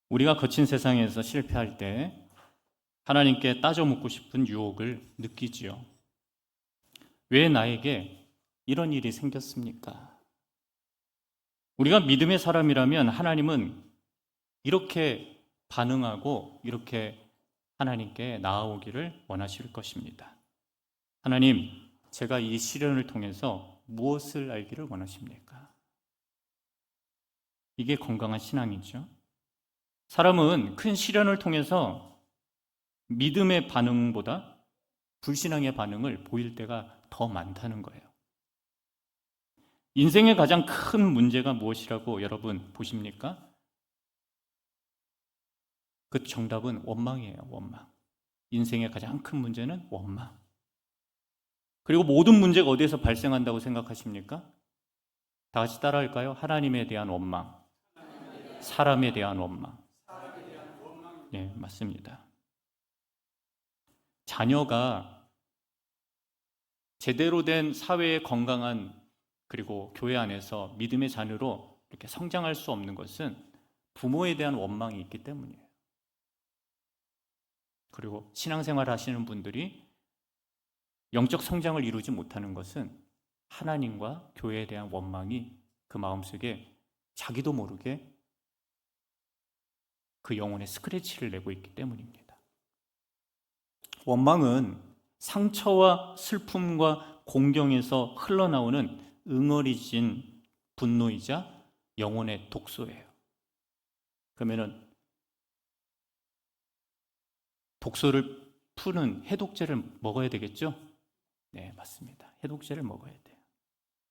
우리가 거친 세상에서 실패할 때 하나님께 따져 묻고 싶은 유혹을 느끼지요. 왜 나에게 이런 일이 생겼습니까? 우리가 믿음의 사람이라면 하나님은 이렇게 반응하고 이렇게 하나님께 나아오기를 원하실 것입니다. 하나님, 제가 이 시련을 통해서 무엇을 알기를 원하십니까? 이게 건강한 신앙이죠. 사람은 큰 시련을 통해서 믿음의 반응보다 불신앙의 반응을 보일 때가 더 많다는 거예요. 인생의 가장 큰 문제가 무엇이라고 여러분 보십니까? 그 정답은 원망이에요. 원망. 인생의 가장 큰 문제는 원망. 그리고 모든 문제가 어디에서 발생한다고 생각하십니까? 다 같이 따라할까요? 하나님에 대한 원망, 사람에 대한 원망. 네, 맞습니다. 자녀가 제대로 된 사회의 건강한 그리고 교회 안에서 믿음의 자녀로 이렇게 성장할 수 없는 것은 부모에 대한 원망이 있기 때문이에요. 그리고 신앙생활 하시는 분들이 영적 성장을 이루지 못하는 것은 하나님과 교회에 대한 원망이 그 마음속에 자기도 모르게 그 영혼에 스크래치를 내고 있기 때문입니다. 원망은 상처와 슬픔과 공경에서 흘러나오는 응어리진 분노이자 영혼의 독소예요. 그러면은 독소를 푸는 해독제를 먹어야 되겠죠? 네, 맞습니다. 해독제를 먹어야 돼요.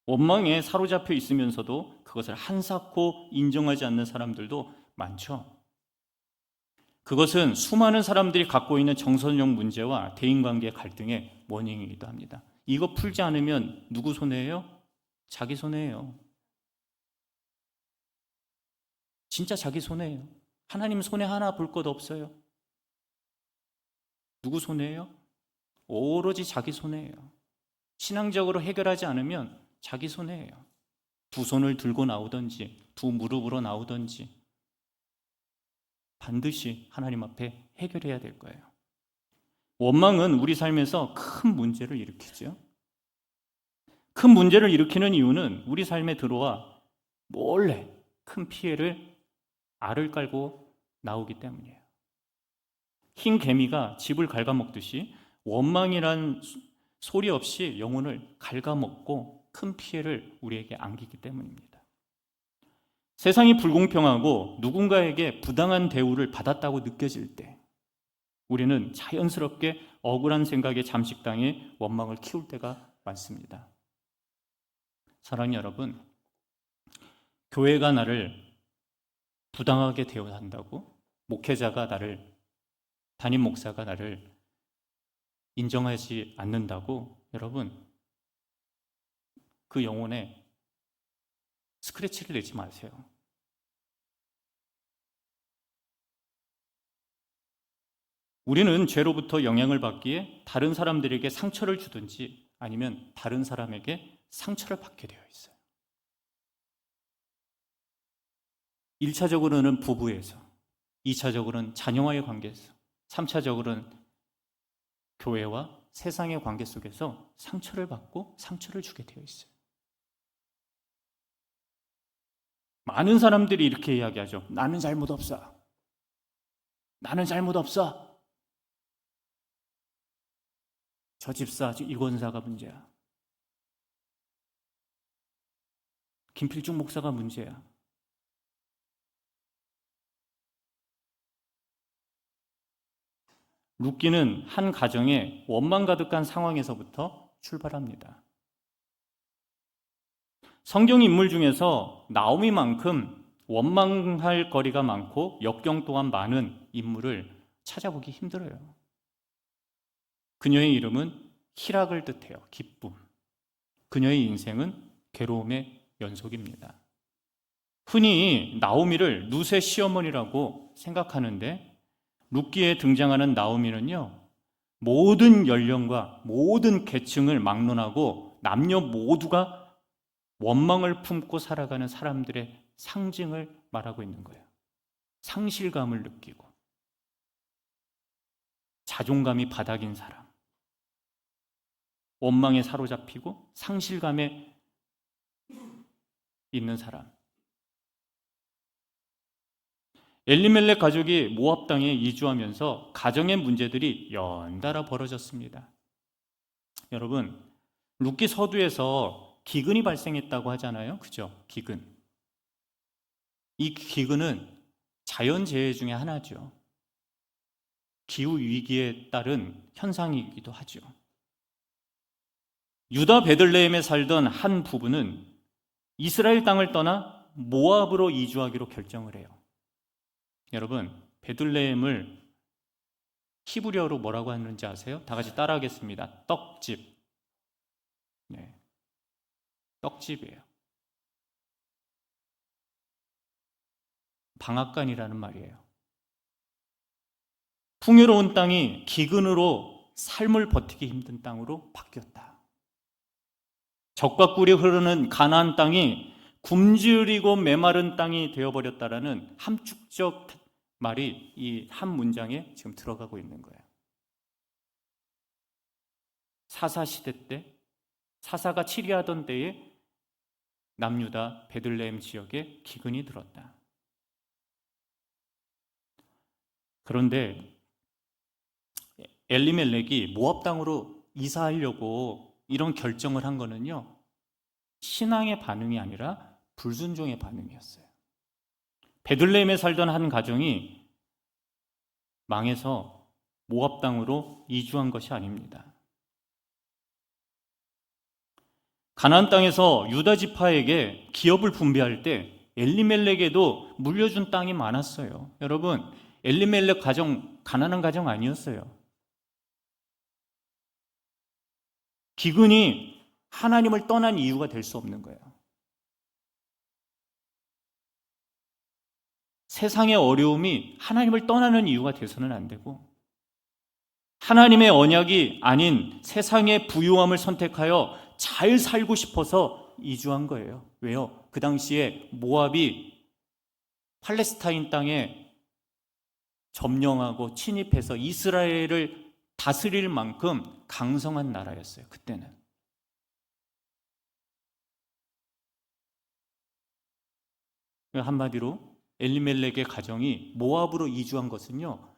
원망에 사로잡혀 있으면서도 그것을 한사코 인정하지 않는 사람들도 많죠. 그것은 수많은 사람들이 갖고 있는 정서적 문제와 대인관계 갈등의 원인이기도 합니다. 이거 풀지 않으면 누구 손해예요? 자기 손해예요. 진짜 자기 손해예요. 하나님 손해 하나 볼 것 없어요. 누구 손해예요? 오로지 자기 손해예요. 신앙적으로 해결하지 않으면 자기 손해예요. 두 손을 들고 나오든지 두 무릎으로 나오든지 반드시 하나님 앞에 해결해야 될 거예요. 원망은 우리 삶에서 큰 문제를 일으키죠. 큰 문제를 일으키는 이유는 우리 삶에 들어와 몰래 큰 피해를 알을 깔고 나오기 때문이에요. 흰 개미가 집을 갉아먹듯이 원망이란 소리 없이 영혼을 갉아먹고 큰 피해를 우리에게 안기기 때문입니다. 세상이 불공평하고 누군가에게 부당한 대우를 받았다고 느껴질 때 우리는 자연스럽게 억울한 생각에 잠식당해 원망을 키울 때가 많습니다. 사랑하는 여러분, 교회가 나를 부당하게 대우한다고, 목회자가 나를, 담임 목사가 나를 인정하지 않는다고 여러분 그 영혼에 스크래치를 내지 마세요. 우리는 죄로부터 영향을 받기에 다른 사람들에게 상처를 주든지 아니면 다른 사람에게 상처를 받게 되어 있어요. 1차적으로는 부부에서, 2차적으로는 자녀와의 관계에서, 3차적으로는 교회와 세상의 관계 속에서 상처를 받고 상처를 주게 되어 있어요. 많은 사람들이 이렇게 이야기하죠. 나는 잘못 없어. 나는 잘못 없어. 저 집사, 이 권사가 문제야. 김필중 목사가 문제야. 룻기는 한 가정의 원망 가득한 상황에서부터 출발합니다. 성경 인물 중에서 나오미만큼 원망할 거리가 많고 역경 또한 많은 인물을 찾아보기 힘들어요. 그녀의 이름은 희락을 뜻해요. 기쁨. 그녀의 인생은 괴로움의 연속입니다. 흔히 나오미를 룻의 시어머니라고 생각하는데 룻기에 등장하는 나오미는요, 모든 연령과 모든 계층을 막론하고 남녀 모두가 원망을 품고 살아가는 사람들의 상징을 말하고 있는 거예요. 상실감을 느끼고 자존감이 바닥인 사람, 원망에 사로잡히고 상실감에 있는 사람. 엘리멜렉 가족이 모압 땅에 이주하면서 가정의 문제들이 연달아 벌어졌습니다. 여러분, 룻기 서두에서 기근이 발생했다고 하잖아요. 그죠? 기근. 이 기근은 자연재해 중에 하나죠. 기후 위기에 따른 현상이기도 하죠. 유다 베들레헴에 살던 한 부부는 이스라엘 땅을 떠나 모압으로 이주하기로 결정을 해요. 여러분, 베들레헴을 히브리어로 뭐라고 하는지 아세요? 다 같이 따라하겠습니다. 떡집. 네, 떡집이에요. 방앗간이라는 말이에요. 풍요로운 땅이 기근으로 삶을 버티기 힘든 땅으로 바뀌었다. 젖과 꿀이 흐르는 가나안 땅이 굶주리고 메마른 땅이 되어버렸다라는 함축적 말이 이 한 문장에 지금 들어가고 있는 거예요. 사사 시대 때, 사사가 치리하던 때에 남유다 베들레헴 지역에 기근이 들었다. 그런데 엘리멜렉이 모압 땅으로 이사하려고 이런 결정을 한 거는요, 신앙의 반응이 아니라 불순종의 반응이었어요. 베들레헴에 살던 한 가정이 망해서 모압 땅으로 이주한 것이 아닙니다. 가나안 땅에서 유다 지파에게 기업을 분배할 때 엘리멜렉에도 물려준 땅이 많았어요. 여러분, 엘리멜렉 가정 가난한 가정 아니었어요. 기근이 하나님을 떠난 이유가 될 수 없는 거예요. 세상의 어려움이 하나님을 떠나는 이유가 돼서는 안 되고, 하나님의 언약이 아닌 세상의 부유함을 선택하여 잘 살고 싶어서 이주한 거예요. 왜요? 그 당시에 모압이 팔레스타인 땅에 점령하고 침입해서 이스라엘을 다스릴 만큼 강성한 나라였어요. 그때는. 한마디로 엘리멜렉의 가정이 모압으로 이주한 것은요,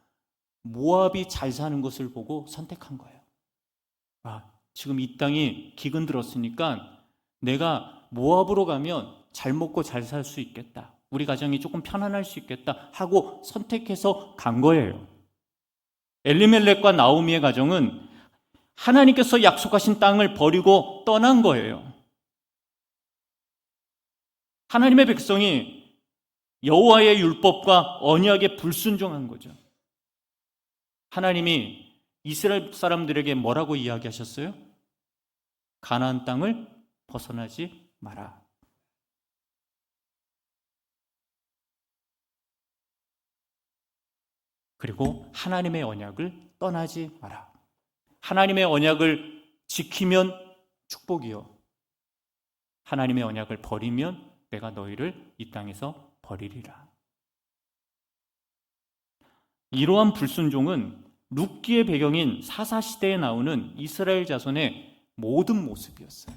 모압이 잘 사는 것을 보고 선택한 거예요. 지금 이 땅이 기근 들었으니까 내가 모압으로 가면 잘 먹고 잘 살 수 있겠다, 우리 가정이 조금 편안할 수 있겠다 하고 선택해서 간 거예요. 엘리멜렉과 나오미의 가정은 하나님께서 약속하신 땅을 버리고 떠난 거예요. 하나님의 백성이 여호와의 율법과 언약에 불순종한 거죠. 하나님이 이스라엘 사람들에게 뭐라고 이야기하셨어요? 가나안 땅을 벗어나지 마라. 그리고 하나님의 언약을 떠나지 마라. 하나님의 언약을 지키면 축복이요, 하나님의 언약을 버리면 내가 너희를 이 땅에서 버리리라. 이러한 불순종은 룻기의 배경인 사사시대에 나오는 이스라엘 자손의 모든 모습이었어요.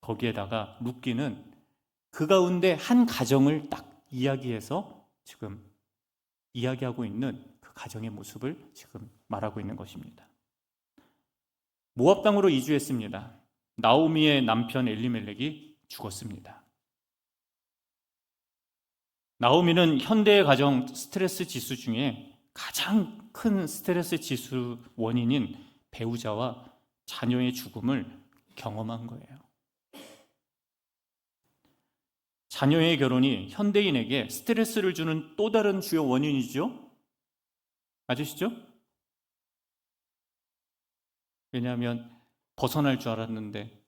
거기에다가 룻기는 그 가운데 한 가정을 딱 이야기해서 지금 이야기하고 있는 그 가정의 모습을 지금 말하고 있는 것입니다. 모압 땅으로 이주했습니다. 나오미의 남편 엘리멜렉이 죽었습니다. 나오미는 현대의 가정 스트레스 지수 중에 가장 큰 스트레스 지수 원인인 배우자와 자녀의 죽음을 경험한 거예요. 자녀의 결혼이 현대인에게 스트레스를 주는 또 다른 주요 원인이죠. 맞으시죠? 왜냐하면 벗어날 줄 알았는데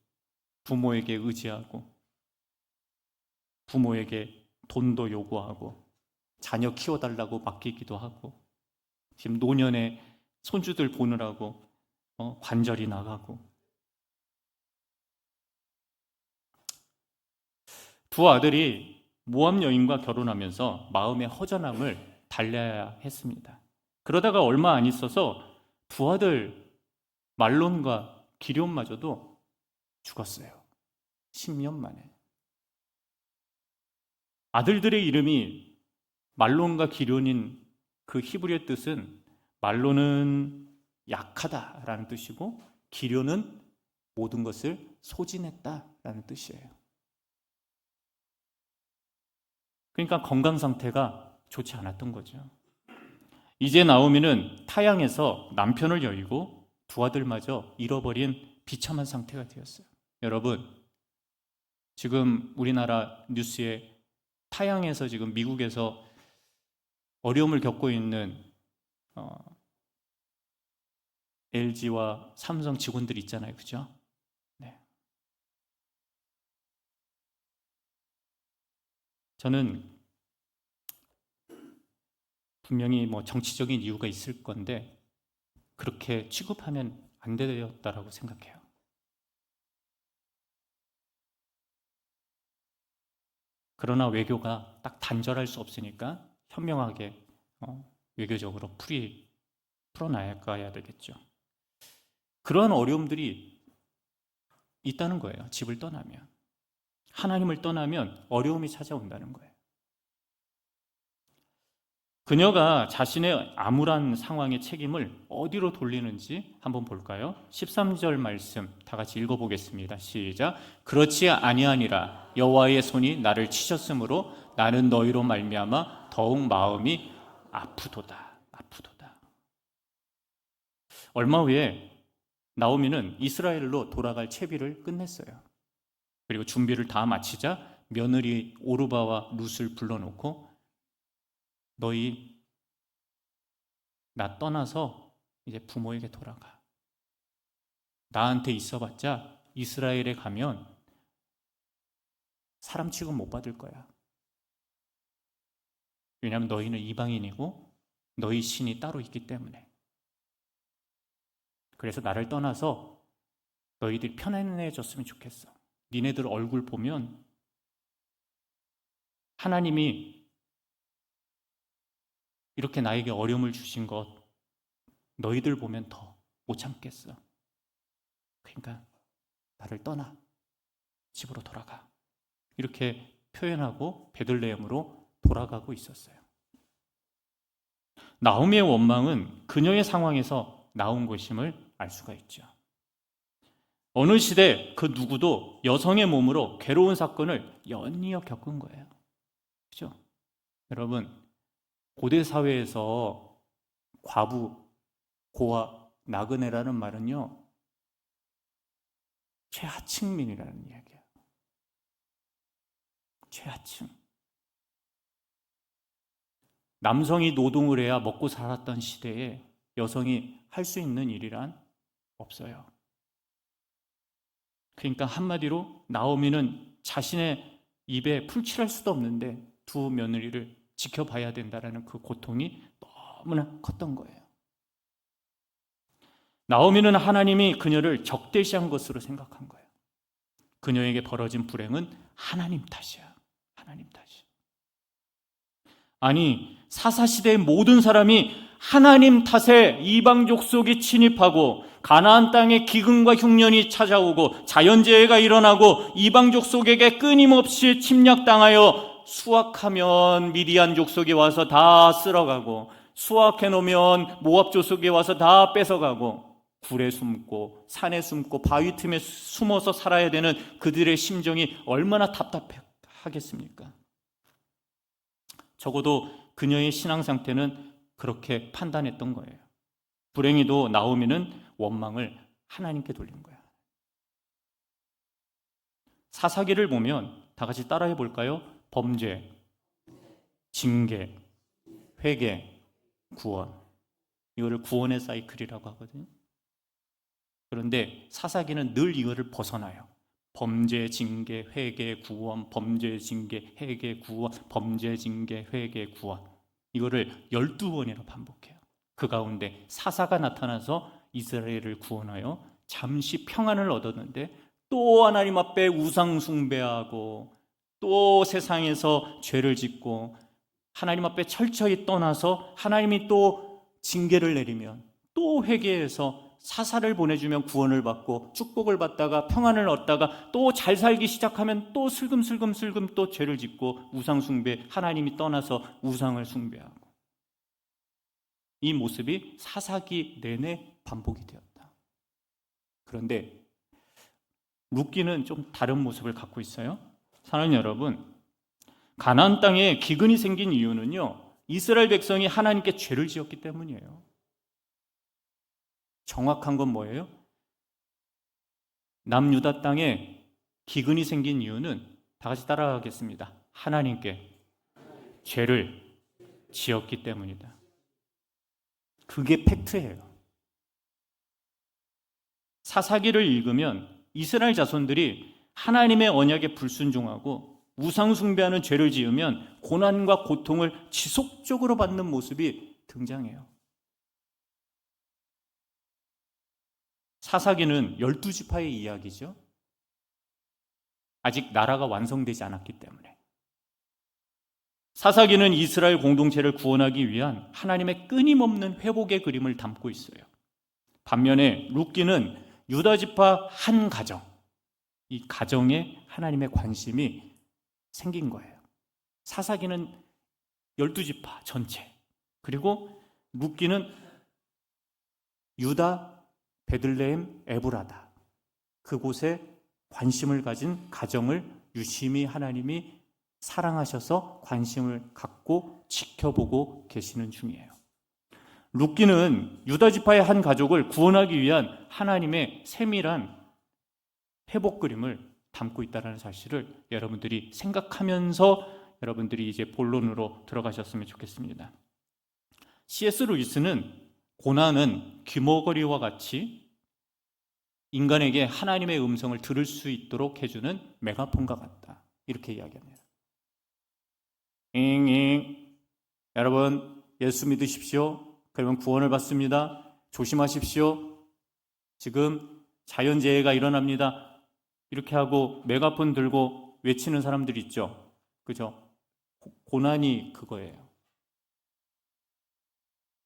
부모에게 의지하고 부모에게 돈도 요구하고 자녀 키워달라고 맡기기도 하고, 지금 노년에 손주들 보느라고 관절이 나가고, 두 아들이 모압 여인과 결혼하면서 마음의 허전함을 달래야 했습니다. 그러다가 얼마 안 있어서 두 아들 말론과 기럨마저도 죽었어요. 10년 만에. 아들들의 이름이 말론과 기럨인 그 히브리어 뜻은 말론은 약하다라는 뜻이고 기럨은 모든 것을 소진했다라는 뜻이에요. 그러니까 건강 상태가 좋지 않았던 거죠. 이제 나오미는 타향에서 남편을 여의고 두 아들마저 잃어버린 비참한 상태가 되었어요. 여러분, 지금 우리나라 뉴스에 타향에서 지금 미국에서 어려움을 겪고 있는 LG와 삼성 직원들 있잖아요. 그죠? 네. 저는 분명히 정치적인 이유가 있을 건데 그렇게 취급하면 안 되었다라고 생각해요. 그러나 외교가 딱 단절할 수 없으니까 현명하게 외교적으로 풀어나가야 되겠죠. 그러한 어려움들이 있다는 거예요. 집을 떠나면. 하나님을 떠나면 어려움이 찾아온다는 거예요. 그녀가 자신의 암울한 상황의 책임을 어디로 돌리는지 한번 볼까요? 13절 말씀 다 같이 읽어보겠습니다. 시작. 그렇지 아니하니라 여호와의 손이 나를 치셨으므로 나는 너희로 말미암아 더욱 마음이 아프도다. 얼마 후에 나오미는 이스라엘로 돌아갈 채비를 끝냈어요. 그리고 준비를 다 마치자 며느리 오르바와 룻을 불러놓고 너희 나 떠나서 이제 부모에게 돌아가. 나한테 있어봤자 이스라엘에 가면 사람 취급 못 받을 거야. 왜냐하면 너희는 이방인이고 너희 신이 따로 있기 때문에. 그래서 나를 떠나서 너희들이 편안해졌으면 좋겠어. 니네들 얼굴 보면 하나님이 이렇게 나에게 어려움을 주신 것 너희들 보면 더 못 참겠어. 그러니까 나를 떠나. 집으로 돌아가. 이렇게 표현하고 베들레헴으로 돌아가고 있었어요. 나오미의 원망은 그녀의 상황에서 나온 것임을 알 수가 있죠. 어느 시대 그 누구도 여성의 몸으로 괴로운 사건을 연이어 겪은 거예요. 그렇죠? 여러분, 고대 사회에서 과부, 고아, 나그네라는 말은요 최하층민이라는 이야기예요. 최하층. 남성이 노동을 해야 먹고 살았던 시대에 여성이 할 수 있는 일이란 없어요. 그러니까 한마디로 나오미는 자신의 입에 풀칠할 수도 없는데 두 며느리를 지켜봐야 된다는 그 고통이 너무나 컸던 거예요. 나오미는 하나님이 그녀를 적대시한 것으로 생각한 거예요. 그녀에게 벌어진 불행은 하나님 탓이야. 하나님 탓이야. 아니, 사사시대의 모든 사람이 하나님 탓에 이방 족속이 침입하고 가나안 땅에 기근과 흉년이 찾아오고 자연재해가 일어나고 이방 족속에게 끊임없이 침략당하여 수확하면 미디안 족속이 와서 다 쓸어가고 수확해 놓으면 모압 족속이 와서 다 뺏어가고 굴에 숨고 산에 숨고 바위 틈에 숨어서 살아야 되는 그들의 심정이 얼마나 답답하겠습니까? 적어도 그녀의 신앙 상태는 그렇게 판단했던 거예요. 불행히도 나오미는 원망을 하나님께 돌린 거야. 사사기를 보면 다 같이 따라해 볼까요? 범죄, 징계, 회개, 구원. 이거를 구원의 사이클이라고 하거든요. 그런데 사사기는 늘 이거를 벗어나요. 범죄, 징계, 회개, 구원, 범죄, 징계, 회개, 구원, 범죄, 징계, 회개, 구원. 이거를 12번이나 반복해요. 그 가운데 사사가 나타나서 이스라엘을 구원하여 잠시 평안을 얻었는데 또 하나님 앞에 우상 숭배하고 또 세상에서 죄를 짓고 하나님 앞에 철저히 떠나서 하나님이 또 징계를 내리면 또 회개해서 사사를 보내주면 구원을 받고 축복을 받다가 평안을 얻다가 또 잘 살기 시작하면 또 슬금슬금 또 죄를 짓고 우상 숭배, 하나님이 떠나서 우상을 숭배하고, 이 모습이 사사기 내내 반복이 되었다. 그런데 룻기는 좀 다른 모습을 갖고 있어요. 사랑하는 여러분, 가나안 땅에 기근이 생긴 이유는요, 이스라엘 백성이 하나님께 죄를 지었기 때문이에요. 정확한 건 뭐예요? 남유다 땅에 기근이 생긴 이유는 다 같이 따라가겠습니다. 하나님께 죄를 지었기 때문이다. 그게 팩트예요. 사사기를 읽으면 이스라엘 자손들이 하나님의 언약에 불순종하고 우상 숭배하는 죄를 지으면 고난과 고통을 지속적으로 받는 모습이 등장해요. 사사기는 12지파의 이야기죠. 아직 나라가 완성되지 않았기 때문에. 사사기는 이스라엘 공동체를 구원하기 위한 하나님의 끊임없는 회복의 그림을 담고 있어요. 반면에 룻기는 유다지파 한 가정, 이 가정에 하나님의 관심이 생긴 거예요. 사사기는 12지파 전체, 그리고 룻기는 유다, 베들레헴, 에브라다, 그곳에 관심을 가진 가정을 유심히 하나님이 사랑하셔서 관심을 갖고 지켜보고 계시는 중이에요. 룻기는 유다 지파의 한 가족을 구원하기 위한 하나님의 세밀한 회복 그림을 담고 있다는 사실을 여러분들이 생각하면서 여러분들이 이제 본론으로 들어가셨으면 좋겠습니다. C.S. 루이스는 고난은 귀머거리와 같이 인간에게 하나님의 음성을 들을 수 있도록 해주는 메가폰과 같다, 이렇게 이야기합니다. 잉잉, 여러분 예수 믿으십시오. 그러면 구원을 받습니다. 조심하십시오. 지금 자연재해가 일어납니다. 이렇게 하고 메가폰 들고 외치는 사람들 있죠. 그죠? 고난이 그거예요.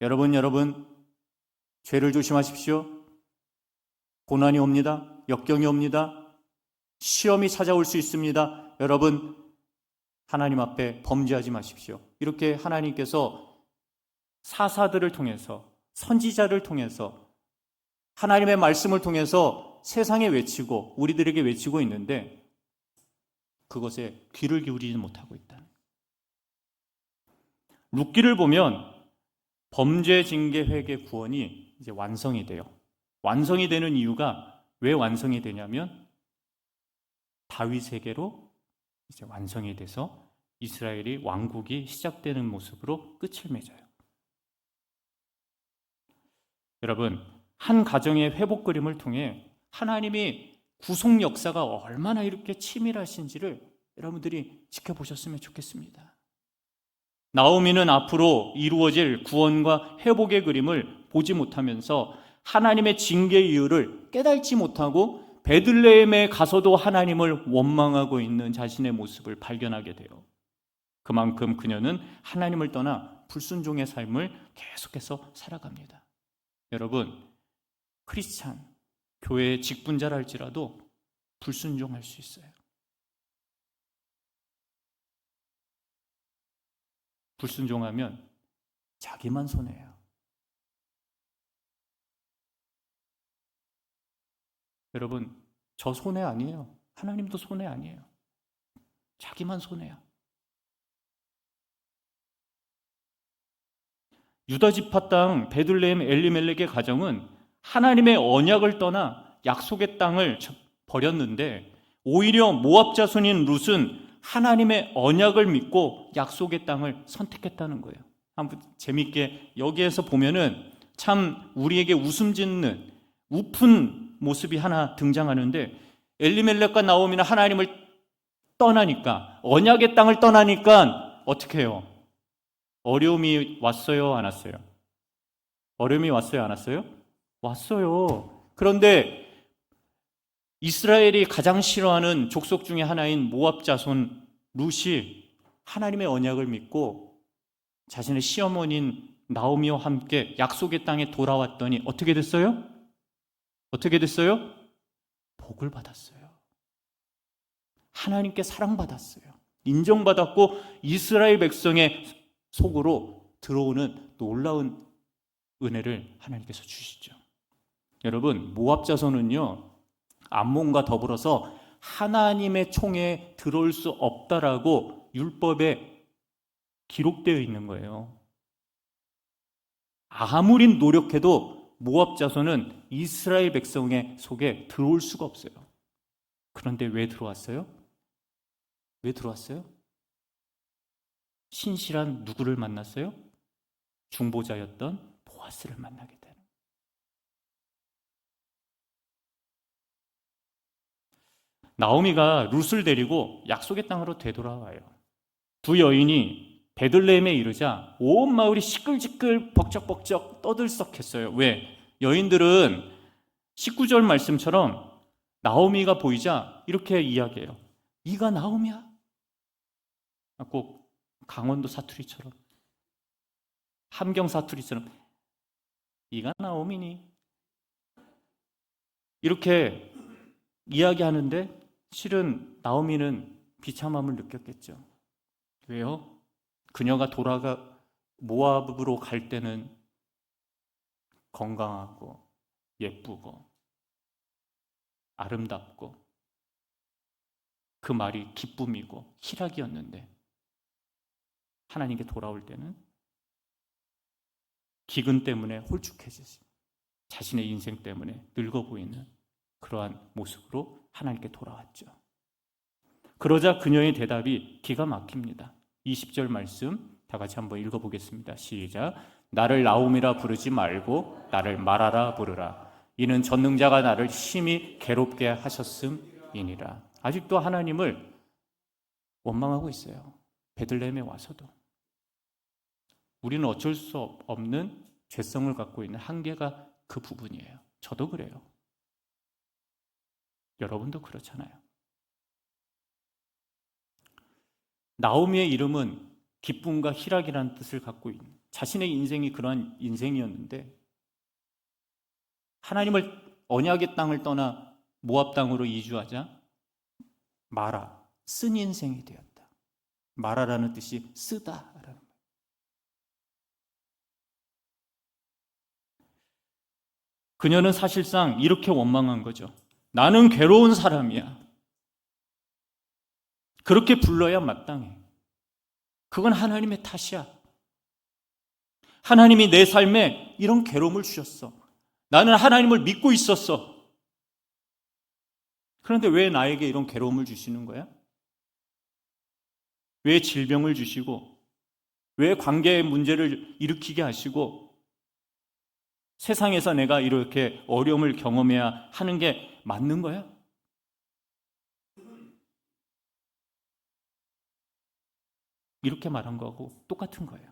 여러분 죄를 조심하십시오. 고난이 옵니다. 역경이 옵니다. 시험이 찾아올 수 있습니다. 여러분 하나님 앞에 범죄하지 마십시오. 이렇게 하나님께서 사사들을 통해서, 선지자를 통해서, 하나님의 말씀을 통해서 세상에 외치고 우리들에게 외치고 있는데 그것에 귀를 기울이지 못하고 있다. 룻기를 보면 범죄, 징계, 회개, 구원이 이제 완성이 돼요. 완성이 되는 이유가 왜 완성이 되냐면 다윗에게로 이제 완성이 돼서 이스라엘이 왕국이 시작되는 모습으로 끝을 맺어요. 여러분, 한 가정의 회복 그림을 통해 하나님이 구속 역사가 얼마나 이렇게 치밀하신지를 여러분들이 지켜보셨으면 좋겠습니다. 나오미는 앞으로 이루어질 구원과 회복의 그림을 보지 못하면서 하나님의 징계 이유를 깨닫지 못하고 베들레헴에 가서도 하나님을 원망하고 있는 자신의 모습을 발견하게 돼요. 그만큼 그녀는 하나님을 떠나 불순종의 삶을 계속해서 살아갑니다. 여러분, 크리스찬, 교회의 직분자랄지라도 불순종할 수 있어요. 불순종하면 자기만 손해예요. 여러분, 저 손해 아니에요. 하나님도 손해 아니에요. 자기만 손해야. 유다 지파 땅 베들레헴 엘리멜렉의 가정은 하나님의 언약을 떠나 약속의 땅을 버렸는데 오히려 모압 자손인 룻은 하나님의 언약을 믿고 약속의 땅을 선택했다는 거예요. 한번 재밌게 여기에서 보면은 참 우리에게 웃음 짓는 우픈 모습이 하나 등장하는데, 엘리멜렉과 나오미는 하나님을 떠나니까, 언약의 땅을 떠나니까 어떻게 해요? 어려움이 왔어요, 안 왔어요? 어려움이 왔어요, 안 왔어요? 왔어요. 그런데 이스라엘이 가장 싫어하는 족속 중에 하나인 모압 자손 룻이 하나님의 언약을 믿고 자신의 시어머니인 나오미와 함께 약속의 땅에 돌아왔더니 어떻게 됐어요? 어떻게 됐어요? 복을 받았어요. 하나님께 사랑받았어요. 인정받았고 이스라엘 백성의 속으로 들어오는 놀라운 은혜를 하나님께서 주시죠. 여러분, 모압 자손은요, 암몬과 더불어서 하나님의 총에 들어올 수 없다라고 율법에 기록되어 있는 거예요. 아무리 노력해도 모압 자손은 이스라엘 백성의 속에 들어올 수가 없어요. 그런데 왜 들어왔어요? 왜 들어왔어요? 신실한 누구를 만났어요? 중보자였던 보아스를 만나게 되는. 나오미가 룻을 데리고 약속의 땅으로 되돌아와요. 두 여인이 베들레헴에 이르자 온 마을이 시끌시끌 벅적벅적 떠들썩했어요. 왜? 여인들은 19절 말씀처럼 나오미가 보이자 이렇게 이야기해요. 네가 나오미야? 꼭 강원도 사투리처럼, 함경 사투리처럼 네가 나오미니? 이렇게 이야기하는데 실은 나오미는 비참함을 느꼈겠죠. 왜요? 그녀가 모압으로 갈 때는 건강하고 예쁘고 아름답고 그 말이 기쁨이고 희락이었는데 하나님께 돌아올 때는 기근 때문에 홀쭉해지지, 자신의 인생 때문에 늙어 보이는 그러한 모습으로 하나님께 돌아왔죠. 그러자 그녀의 대답이 기가 막힙니다. 20절 말씀 다 같이 한번 읽어보겠습니다. 시작. 나를 나오미라 부르지 말고 나를 마라라 부르라. 이는 전능자가 나를 심히 괴롭게 하셨음이니라. 아직도 하나님을 원망하고 있어요. 베들레헴에 와서도. 우리는 어쩔 수 없는 죄성을 갖고 있는 한계가 그 부분이에요. 저도 그래요. 여러분도 그렇잖아요. 나오미의 이름은 기쁨과 희락이라는 뜻을 갖고 있는, 자신의 인생이 그러한 인생이었는데 하나님을 언약의 땅을 떠나 모압 땅으로 이주하자 마라, 쓴 인생이 되었다. 마라라는 뜻이 쓰다라는 거예요. 그녀는 사실상 이렇게 원망한 거죠. 나는 괴로운 사람이야. 그렇게 불러야 마땅해. 그건 하나님의 탓이야. 하나님이 내 삶에 이런 괴로움을 주셨어. 나는 하나님을 믿고 있었어. 그런데 왜 나에게 이런 괴로움을 주시는 거야? 왜 질병을 주시고, 왜 관계의 문제를 일으키게 하시고, 세상에서 내가 이렇게 어려움을 경험해야 하는 게 맞는 거야? 이렇게 말한 거하고 똑같은 거예요.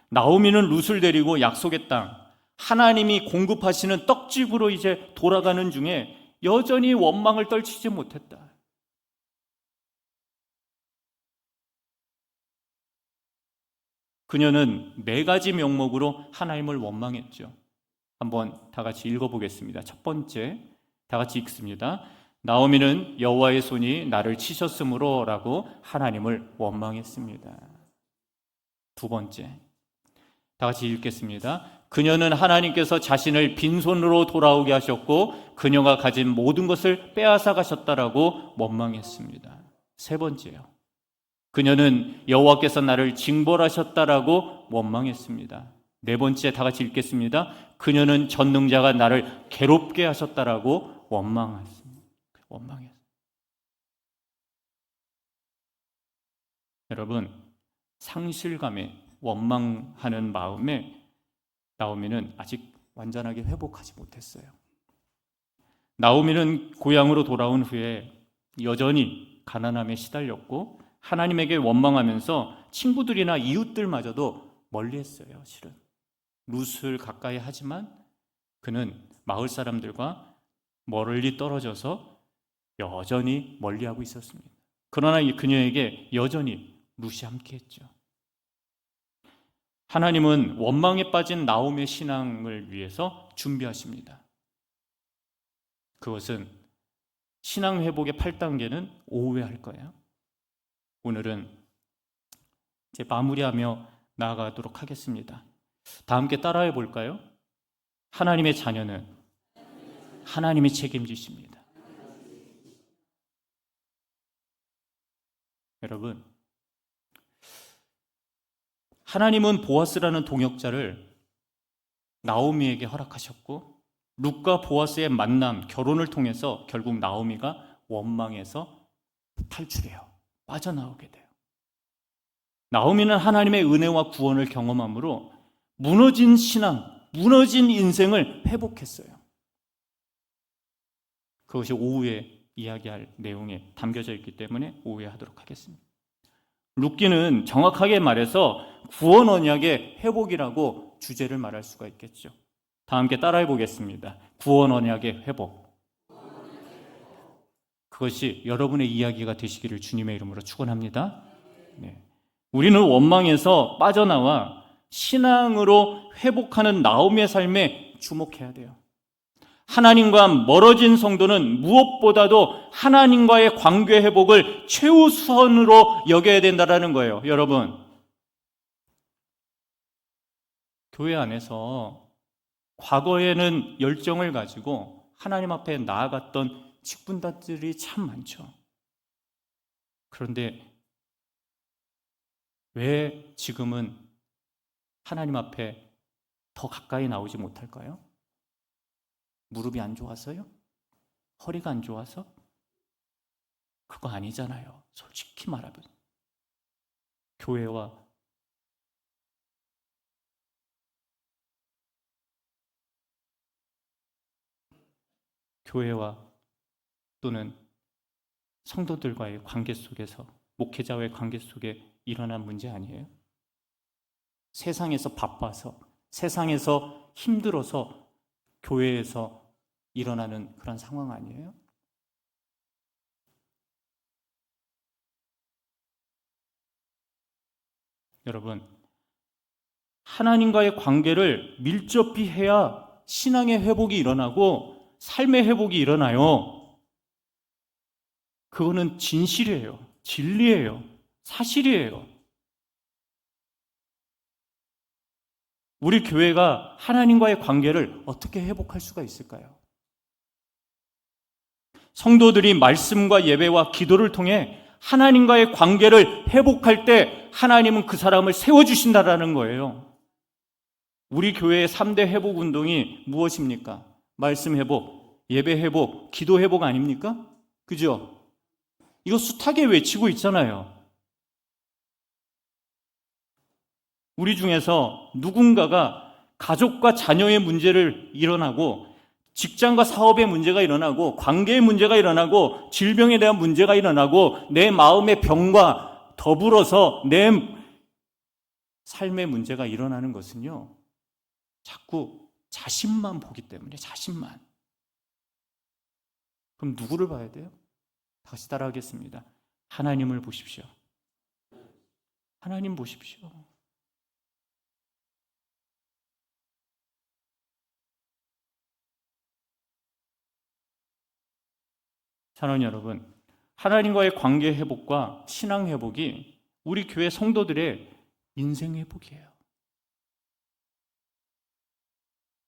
나오미는 룻을 데리고 약속의 땅, 하나님이 공급하시는 떡집으로 이제 돌아가는 중에 여전히 원망을 떨치지 못했다. 그녀는 4가지 명목으로 하나님을 원망했죠. 한번 다 같이 읽어보겠습니다. 첫 번째, 다 같이 읽습니다. 나오미는 여호와의 손이 나를 치셨으므로 라고 하나님을 원망했습니다. 두 번째, 다 같이 읽겠습니다. 그녀는 하나님께서 자신을 빈손으로 돌아오게 하셨고 그녀가 가진 모든 것을 빼앗아 가셨다라고 원망했습니다. 세 번째요, 그녀는 여호와께서 나를 징벌하셨다라고 원망했습니다. 네 번째, 다 같이 읽겠습니다. 그녀는 전능자가 나를 괴롭게 하셨다라고 원망했습니다. 원망했어요. 여러분, 상실감에 원망하는 마음에 나오미는 아직 완전하게 회복하지 못했어요. 나오미는 고향으로 돌아온 후에 여전히 가난함에 시달렸고 하나님에게 원망하면서 친구들이나 이웃들마저도 멀리했어요. 실은 룻을 가까이 하지만 그는 마을 사람들과 멀리 떨어져서 여전히 멀리하고 있었습니다. 그러나 그녀에게 여전히 룻이 함께했죠. 하나님은 원망에 빠진 나오미의 신앙을 위해서 준비하십니다. 그것은 신앙 회복의 8단계는 오후에 할 거예요. 오늘은 이제 마무리하며 나아가도록 하겠습니다. 다 함께 따라해 볼까요? 하나님의 자녀는 하나님이 책임지십니다. 여러분, 하나님은 보아스라는 동역자를 나오미에게 허락하셨고, 룻과 보아스의 만남, 결혼을 통해서 결국 나오미가 원망에서 탈출해요. 빠져나오게 돼요. 나오미는 하나님의 은혜와 구원을 경험함으로 무너진 신앙, 무너진 인생을 회복했어요. 그것이 오후에 이야기할 내용에 담겨져 있기 때문에 오후에 하도록 하겠습니다. 룻기는 정확하게 말해서 구원 언약의 회복이라고 주제를 말할 수가 있겠죠. 다 함께 따라해 보겠습니다. 구원 언약의 회복. 그것이 여러분의 이야기가 되시기를 주님의 이름으로 축원합니다. 네. 우리는 원망에서 빠져나와 신앙으로 회복하는 나오미의 삶에 주목해야 돼요. 하나님과 멀어진 성도는 무엇보다도 하나님과의 관계 회복을 최우선으로 여겨야 된다는 거예요. 여러분, 교회 안에서 과거에는 열정을 가지고 하나님 앞에 나아갔던 직분자들이 참 많죠. 그런데 왜 지금은 하나님 앞에 더 가까이 나오지 못할까요? 무릎이 안 좋아서요? 허리가 안 좋아서? 그거 아니잖아요. 솔직히 말하면 교회와 또는 성도들과의 관계 속에서, 목회자와의 관계 속에 일어난 문제 아니에요? 세상에서 바빠서, 세상에서 힘들어서 교회에서 일어나는 그런 상황 아니에요? 여러분, 하나님과의 관계를 밀접히 해야 신앙의 회복이 일어나고 삶의 회복이 일어나요. 그거는 진실이에요. 진리예요. 사실이에요. 우리 교회가 하나님과의 관계를 어떻게 회복할 수가 있을까요? 성도들이 말씀과 예배와 기도를 통해 하나님과의 관계를 회복할 때 하나님은 그 사람을 세워주신다라는 거예요. 우리 교회의 3대 회복 운동이 무엇입니까? 말씀 회복, 예배 회복, 기도 회복 아닙니까? 그죠? 이거 숱하게 외치고 있잖아요. 우리 중에서 누군가가 가족과 자녀의 문제를 일어나고, 직장과 사업의 문제가 일어나고, 관계의 문제가 일어나고, 질병에 대한 문제가 일어나고, 내 마음의 병과 더불어서 내 삶의 문제가 일어나는 것은요, 자꾸 자신만 보기 때문에. 자신만. 그럼 누구를 봐야 돼요? 다시 따라하겠습니다. 하나님을 보십시오. 하나님 보십시오. 사랑하는 여러분, 하나님과의 관계 회복과 신앙 회복이 우리 교회 성도들의 인생 회복이에요.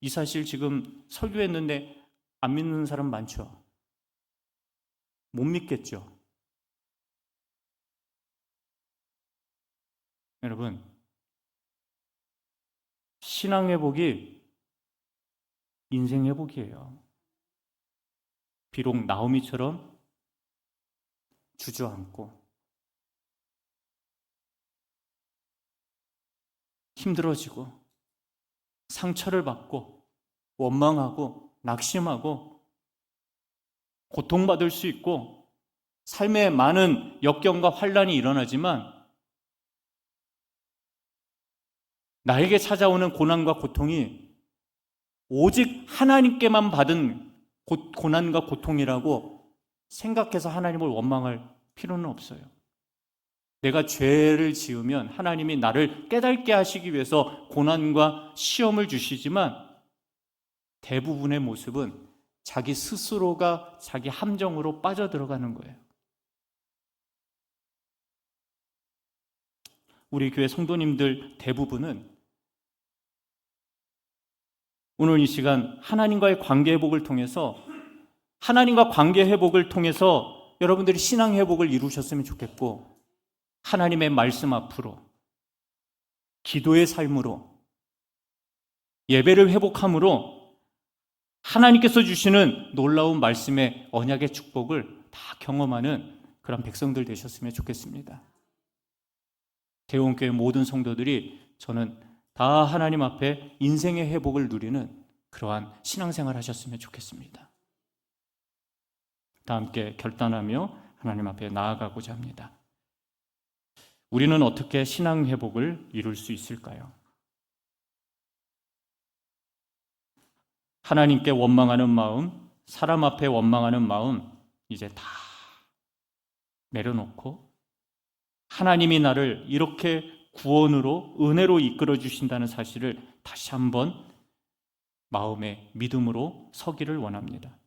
이 사실 지금 설교했는데 안 믿는 사람 많죠? 못 믿겠죠? 여러분, 신앙 회복이 인생 회복이에요. 비록 나오미처럼 주저앉고 힘들어지고 상처를 받고 원망하고 낙심하고 고통받을 수 있고 삶에 많은 역경과 환난이 일어나지만, 나에게 찾아오는 고난과 고통이 오직 하나님께만 받은 고난과 고통이라고 생각해서 하나님을 원망할 필요는 없어요. 내가 죄를 지으면 하나님이 나를 깨닫게 하시기 위해서 고난과 시험을 주시지만 대부분의 모습은 자기 스스로가 자기 함정으로 빠져들어가는 거예요. 우리 교회 성도님들 대부분은 오늘 이 시간 하나님과의 관계 회복을 통해서 하나님과 관계 회복을 통해서 여러분들이 신앙 회복을 이루셨으면 좋겠고 하나님의 말씀 앞으로 기도의 삶으로 예배를 회복함으로 하나님께서 주시는 놀라운 말씀의 언약의 축복을 다 경험하는 그런 백성들 되셨으면 좋겠습니다. 대원교회 모든 성도들이 저는 다 하나님 앞에 인생의 회복을 누리는 그러한 신앙생활 하셨으면 좋겠습니다. 다 함께 결단하며 하나님 앞에 나아가고자 합니다. 우리는 어떻게 신앙 회복을 이룰 수 있을까요? 하나님께 원망하는 마음, 사람 앞에 원망하는 마음 이제 다 내려놓고 하나님이 나를 이렇게 구원으로 은혜로 이끌어 주신다는 사실을 다시 한번 마음의 믿음으로 서기를 원합니다.